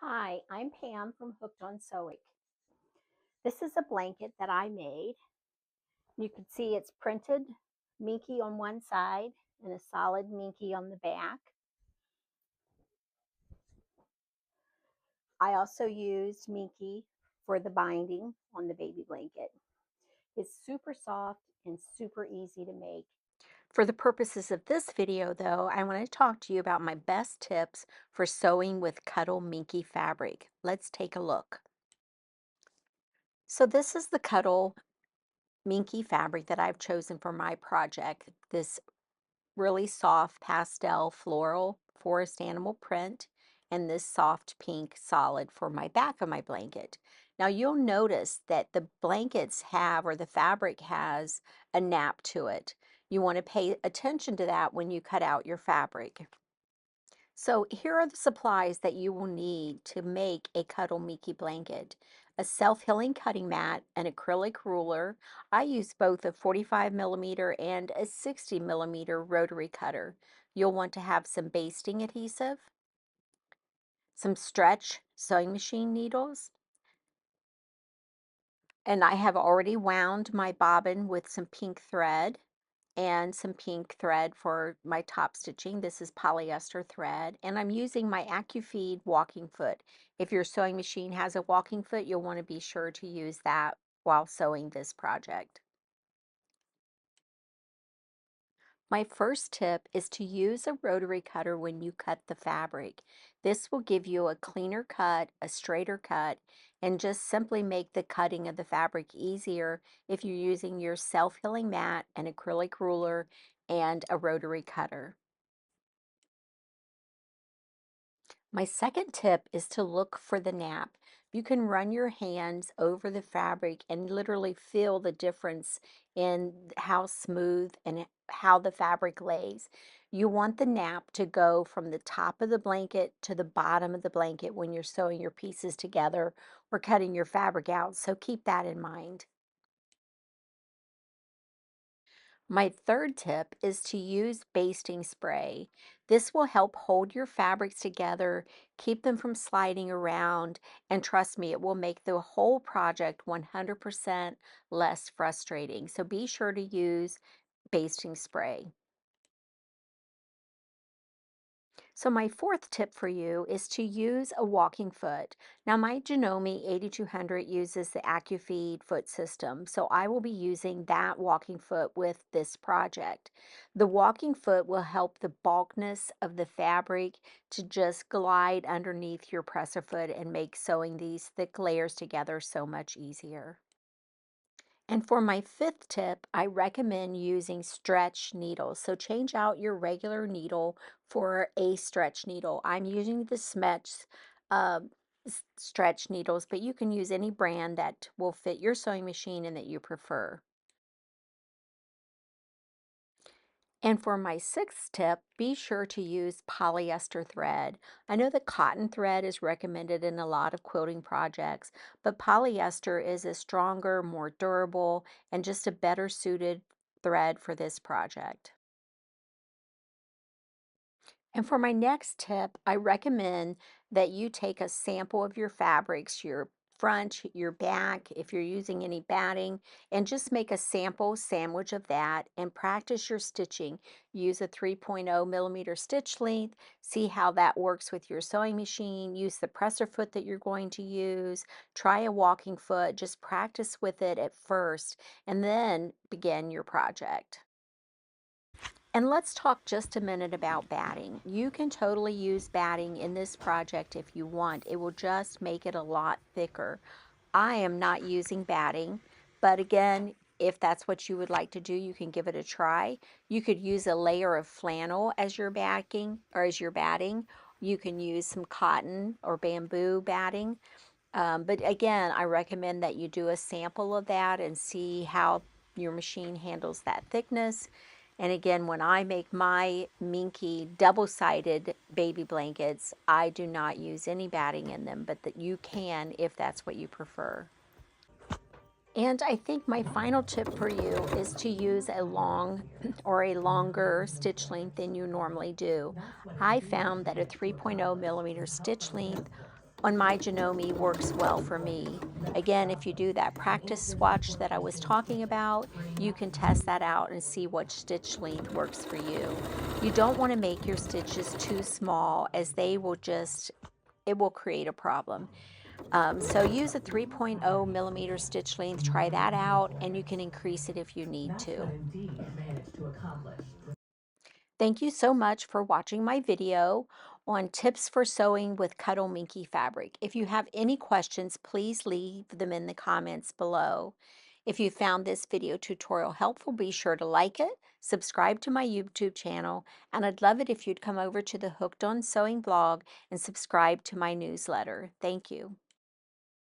Hi, I'm Pam from Hooked on Sewing. This is a blanket that I made. You can see it's printed Minky on one side and a solid Minky on the back. I also used Minky for the binding on the baby blanket. It's super soft and super easy to make. For the purposes of this video, though, I want to talk to you about my best tips for sewing with Cuddle Minky Fabric. Let's take a look. So this is the Cuddle Minky Fabric that I've chosen for my project. This really soft pastel floral forest animal print and this soft pink solid for my back of my blanket. Now you'll notice that the blankets have, or the fabric has, a nap to it. You want to pay attention to that when you cut out your fabric. So here are the supplies that you will need to make a Cuddle Mickey blanket. A self-healing cutting mat, an acrylic ruler. I use both a 45mm and a 60mm rotary cutter. You'll want to have some basting adhesive, some stretch sewing machine needles, and I have already wound my bobbin with some pink thread and some pink thread for my top stitching. This is polyester thread, and I'm using my AccuFeed walking foot. If your sewing machine has a walking foot, you'll want to be sure to use that while sewing this project. My first tip is to use a rotary cutter when you cut the fabric. This will give you a cleaner cut, a straighter cut, and just simply make the cutting of the fabric easier if you're using your self-healing mat, an acrylic ruler, and a rotary cutter. My second tip is to look for the nap. You can run your hands over the fabric and literally feel the difference in how smooth and how the fabric lays. You want the nap to go from the top of the blanket to the bottom of the blanket when you're sewing your pieces together or cutting your fabric out, so keep that in mind. My third tip is to use basting spray. This will help hold your fabrics together, keep them from sliding around, and trust me, it will make the whole project 100% less frustrating. So be sure to use basting spray. So my fourth tip for you is to use a walking foot. Now my Janome 8200 uses the AccuFeed foot system, so I will be using that walking foot with this project. The walking foot will help the bulkiness of the fabric to just glide underneath your presser foot and make sewing these thick layers together so much easier. And for my fifth tip, I recommend using stretch needles. So change out your regular needle for a stretch needle. I'm using the Smets stretch needles, but you can use any brand that will fit your sewing machine and that you prefer. And for my sixth tip, be sure to use polyester thread. I know that cotton thread is recommended in a lot of quilting projects, but polyester is a stronger, more durable, and just a better suited thread for this project. And for my next tip, I recommend that you take a sample of your fabrics, your front, your back, if you're using any batting, and just make a sample sandwich of that and practice your stitching. Use a 3.0mm stitch length, see how that works with your sewing machine, use the presser foot that you're going to use, try a walking foot, just practice with it at first, and then begin your project. And let's talk just a minute about batting. You can totally use batting in this project if you want. It will just make it a lot thicker. I am not using batting, but again, if that's what you would like to do, you can give it a try. You could use a layer of flannel as your backing or as your batting. You can use some cotton or bamboo batting. But again, I recommend that you do a sample of that and see how your machine handles that thickness. And again, when I make my Minky double-sided baby blankets, I do not use any batting in them, but that you can if that's what you prefer. And I think my final tip for you is to use a long or a longer stitch length than you normally do. I found that a 3.0mm stitch length on my Janome works well for me. Again, if you do that practice swatch that I was talking about, you can test that out and see what stitch length works for you. You don't want to make your stitches too small, as it will create a problem. So use a 3.0 millimeter stitch length, try that out, and you can increase it if you need to. Thank you so much for watching my video on tips for sewing with Cuddle Minky Fabric. If you have any questions, please leave them in the comments below. If you found this video tutorial helpful, be sure to like it, subscribe to my YouTube channel, and I'd love it if you'd come over to the Hooked on Sewing blog and subscribe to my newsletter. Thank you.